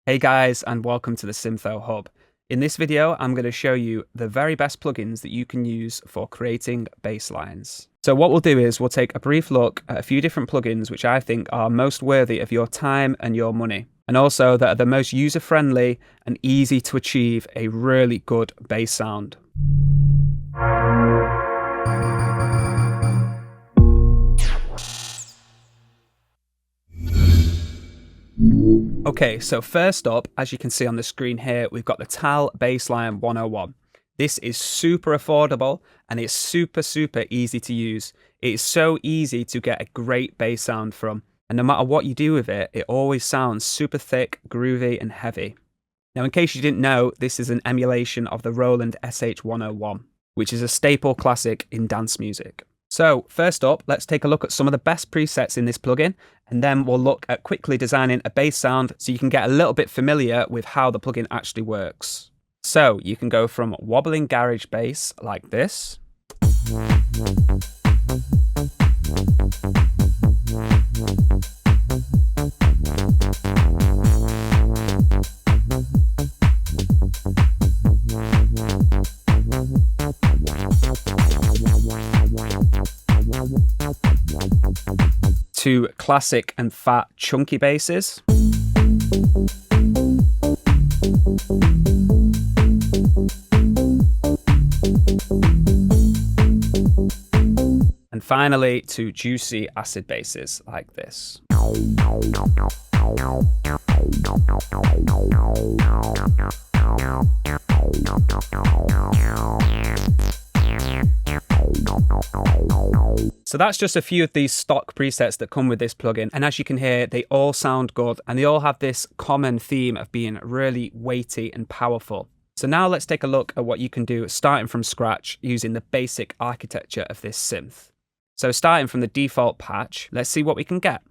Hey guys, and welcome to the SYNTHO Hub. In this video, I'm going to show you the very best plugins that you can use for creating bass lines. So what we'll do is we'll take a brief look at a few different plugins which I think are most worthy of your time and your money, and also that are the most user-friendly and easy to achieve a really good bass sound. Okay, so first up, as you can see on the screen here, we've got the TAL Bassline 101. This is super affordable and it's super easy to use. It is so easy to get a great bass sound from. And no matter what you do with it, it always sounds super thick, groovy and heavy. Now, in case you didn't know, this is an emulation of the Roland SH101, which is a staple classic in dance music. So first up, let's take a look at some of the best presets in this plugin, and then we'll look at quickly designing a bass sound so you can get a little bit familiar with how the plugin actually works. So you can go from wobbling garage bass like this, to classic and fat chunky basses, and finally to juicy acid basses like this. So that's just a few of these stock presets that come with this plugin, and as you can hear, they all sound good and they all have this common theme of being really weighty and powerful. So now let's take a look at what you can do starting from scratch using the basic architecture of this synth. So starting from the default patch, let's see what we can get.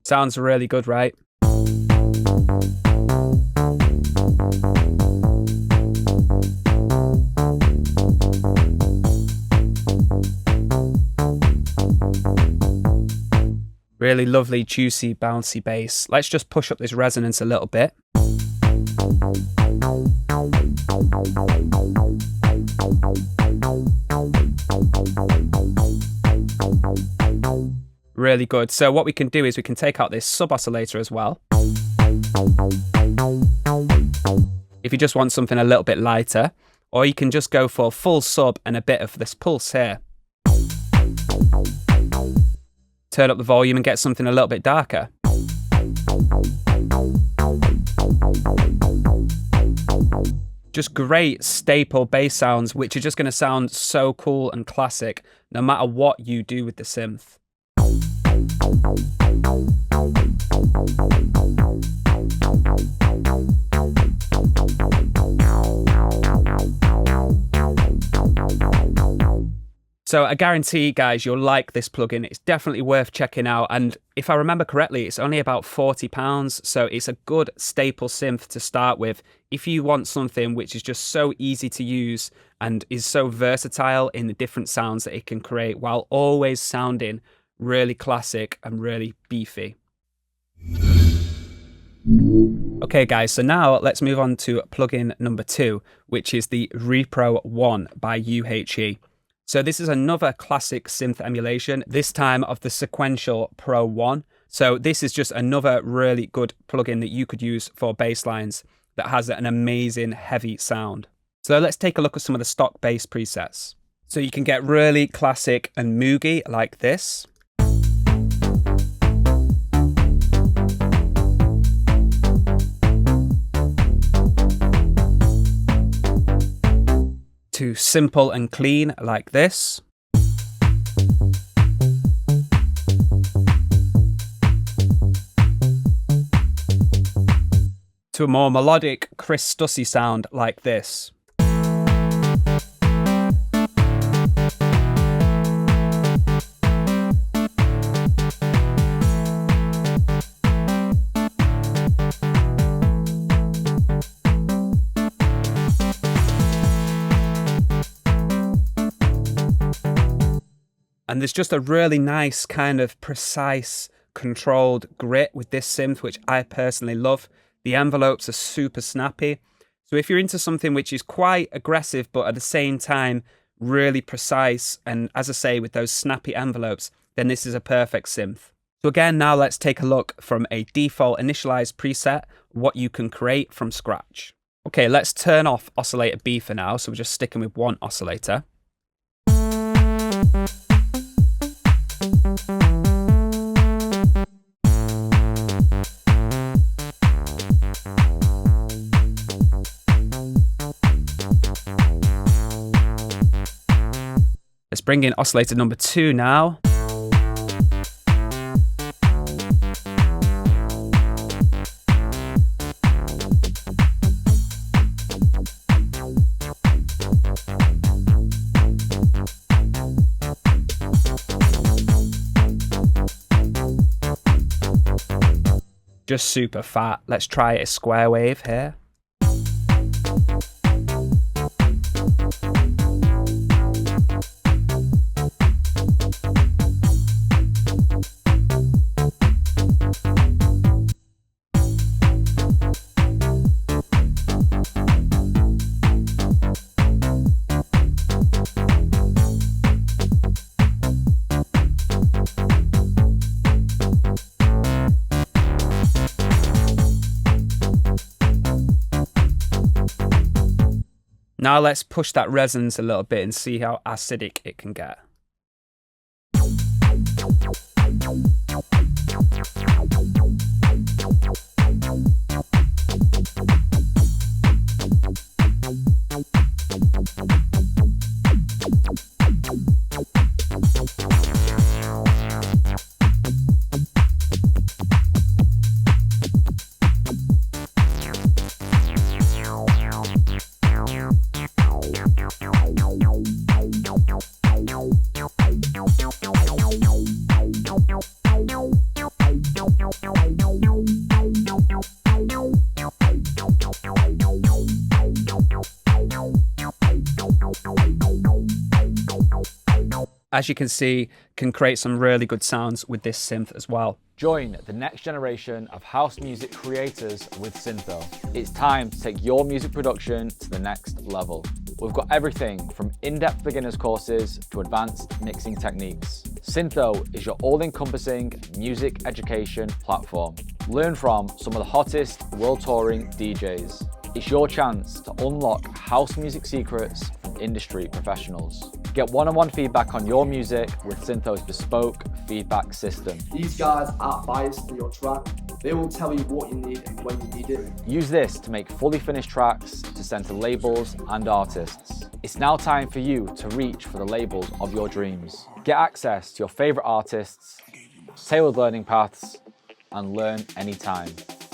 Sounds really good, right? Really lovely, juicy, bouncy bass. Let's just push up this resonance a little bit. Really good. So what we can do is we can take out this sub oscillator as well. If you just want something a little bit lighter, or you can just go for full sub and a bit of this pulse here. Turn up the volume and get something a little bit darker. Just great staple bass sounds, which are just going to sound so cool and classic, no matter what you do with the synth. So I guarantee, guys, you'll like this plugin. It's definitely worth checking out. And if I remember correctly, it's only about £40. So it's a good staple synth to start with if you want something which is just so easy to use and is so versatile in the different sounds that it can create while always sounding really classic and really beefy. Okay guys, so now let's move on to plugin number 2, which is the Repro 1 by UHE. So this is another classic synth emulation, this time of the Sequential Pro 1. So this is just another really good plugin that you could use for bass lines. that has an amazing heavy sound. So let's take a look at some of the stock bass presets. So you can get really classic and moogie like this. To simple and clean like this. To a more melodic, Chris Stussy sound like this. And there's just a really nice kind of precise, controlled grit with this synth, which I personally love. The envelopes are super snappy. So if you're into something which is quite aggressive, but at the same time, really precise, and as I say, with those snappy envelopes, then this is a perfect synth. So again, now let's take a look from a default initialized preset, what you can create from scratch. Okay, let's turn off oscillator B for now. So we're just sticking with one oscillator. Let's bring in oscillator number 2 now. Just super fat. Let's try a square wave here. Now let's push that resonance a little bit and see how acidic it can get. As you can see, can create some really good sounds with this synth as well. Join the next generation of house music creators with SYNTHO. It's time to take your music production to the next level. We've got everything from in-depth beginners courses to advanced mixing techniques. SYNTHO is your all-encompassing music education platform. Learn from some of the hottest world-touring DJs. It's your chance to unlock house music secrets from industry professionals. Get one-on-one feedback on your music with SYNTHO's bespoke feedback system. These guys aren't biased for your track. They will tell you what you need and when you need it. Use this to make fully finished tracks to send to labels and artists. It's now time for you to reach for the labels of your dreams. Get access to your favorite artists, tailored learning paths, and learn anytime.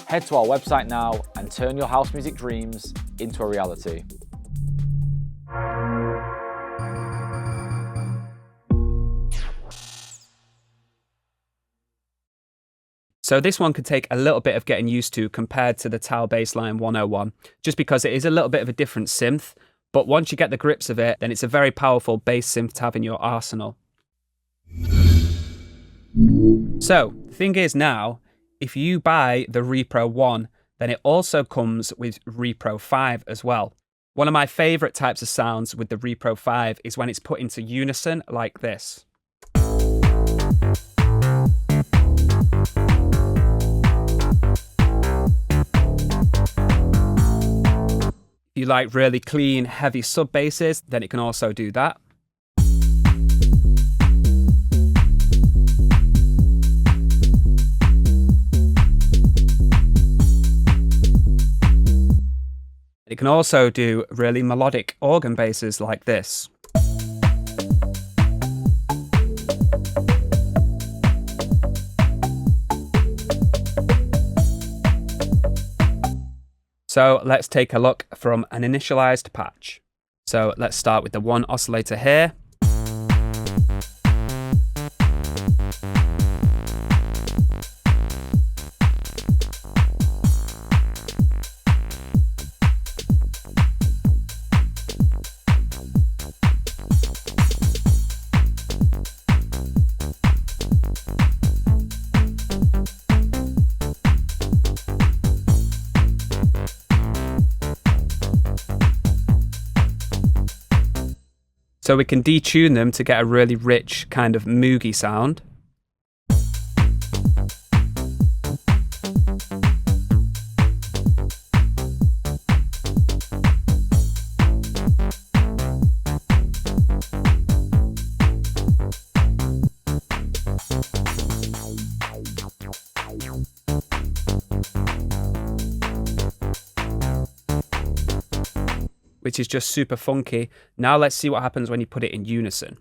Head to our website now and turn your house music dreams into a reality. So this one could take a little bit of getting used to compared to the TAL Bassline 101, just because it is a little bit of a different synth, but once you get the grips of it, then it's a very powerful bass synth to have in your arsenal. So, the thing is now, if you buy the Repro 1, then it also comes with Repro 5 as well. One of my favourite types of sounds with the Repro 5 is when it's put into unison like this. like really clean, heavy sub basses, then it can also do that. It can also do really melodic organ basses like this. So let's take a look from an initialized patch. So let's start with the one oscillator here. So we can detune them to get a really rich kind of moogie sound. Which is just super funky. Now let's see what happens when you put it in unison.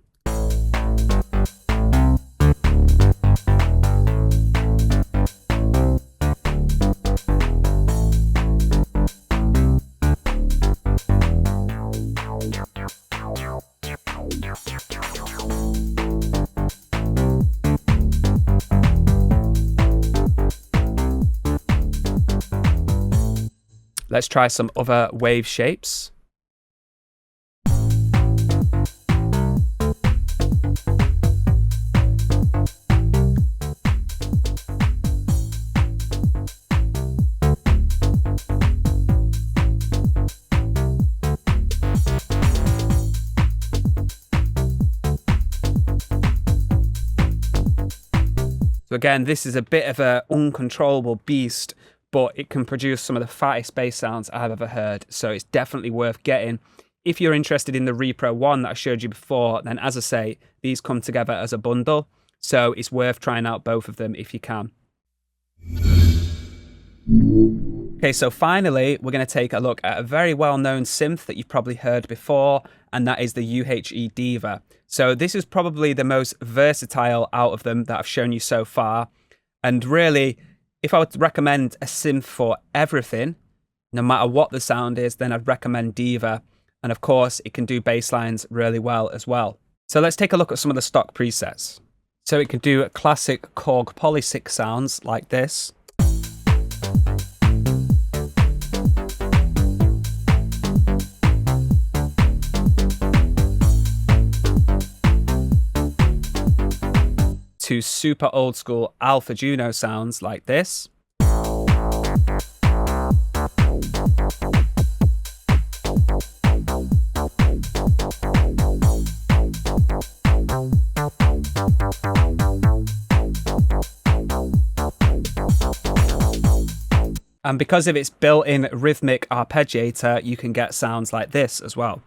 Let's try some other wave shapes. So again, this is a bit of an uncontrollable beast, but it can produce some of the fattest bass sounds I've ever heard. So it's definitely worth getting. If you're interested in the Repro 1 that I showed you before, then as I say, these come together as a bundle. So it's worth trying out both of them if you can. Okay, so finally, we're going to take a look at a very well-known synth that you've probably heard before, and that is the UHE Diva. So this is probably the most versatile out of them that I've shown you so far. And really, if I would recommend a synth for everything, no matter what the sound is, then I'd recommend Diva. And of course, it can do bass lines really well as well. So let's take a look at some of the stock presets. So it can do classic Korg Poly 6 sounds like this. To super old school Alpha Juno sounds like this. And because of its built-in rhythmic arpeggiator, you can get sounds like this as well.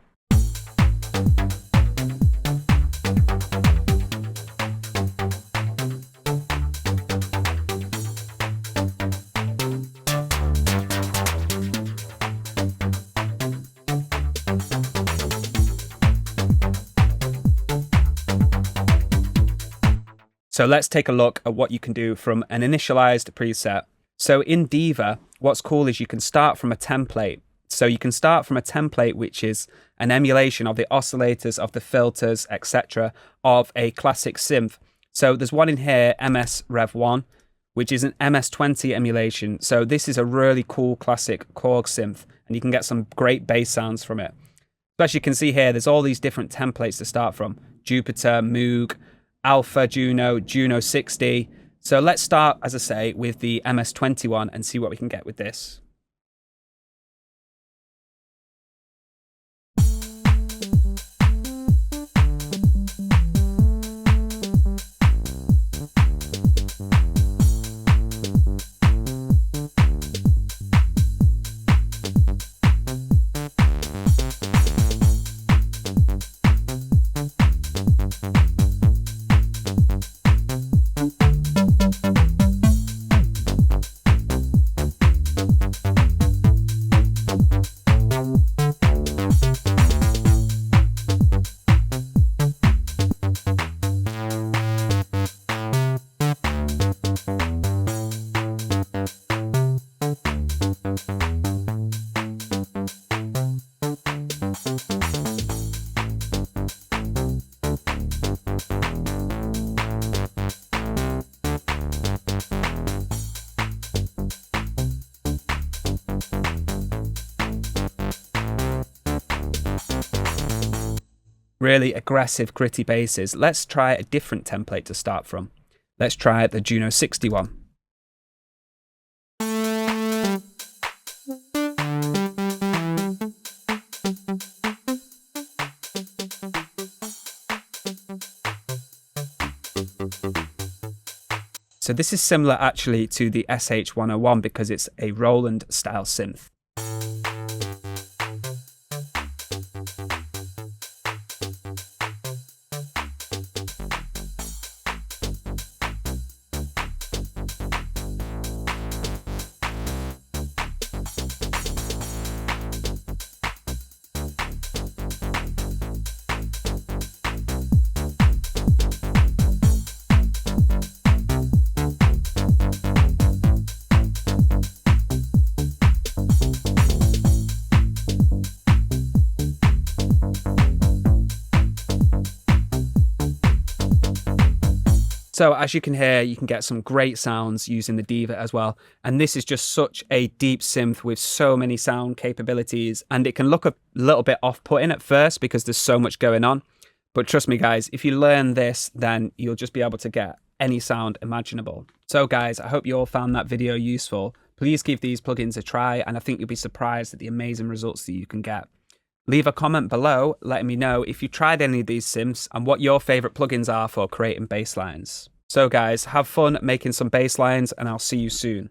So let's take a look at what you can do from an initialized preset. So in Diva, what's cool is you can start from a template. So you can start from a template which is an emulation of the oscillators, of the filters, etc. of a classic synth. So there's one in here, MS Rev 1, which is an MS-20 emulation. So this is a really cool classic Korg synth, and you can get some great bass sounds from it. So as you can see here, there's all these different templates to start from. Jupiter, Moog, Alpha Juno, Juno 60. So let's start, as I say, with the MS-21 and see what we can get with this. really aggressive, gritty basses. Let's try a different template to start from. Let's try the Juno 61. So this is similar actually to the SH101 because it's a Roland style synth. So as you can hear, you can get some great sounds using the Diva as well. And this is just such a deep synth with so many sound capabilities. And it can look a little bit off-putting at first because there's so much going on. But trust me, guys, if you learn this, then you'll just be able to get any sound imaginable. So guys, I hope you all found that video useful. Please give these plugins a try, and I think you'll be surprised at the amazing results that you can get. Leave a comment below letting me know if you tried any of these synths and what your favorite plugins are for creating bass lines. So guys, have fun making some bass lines, and I'll see you soon.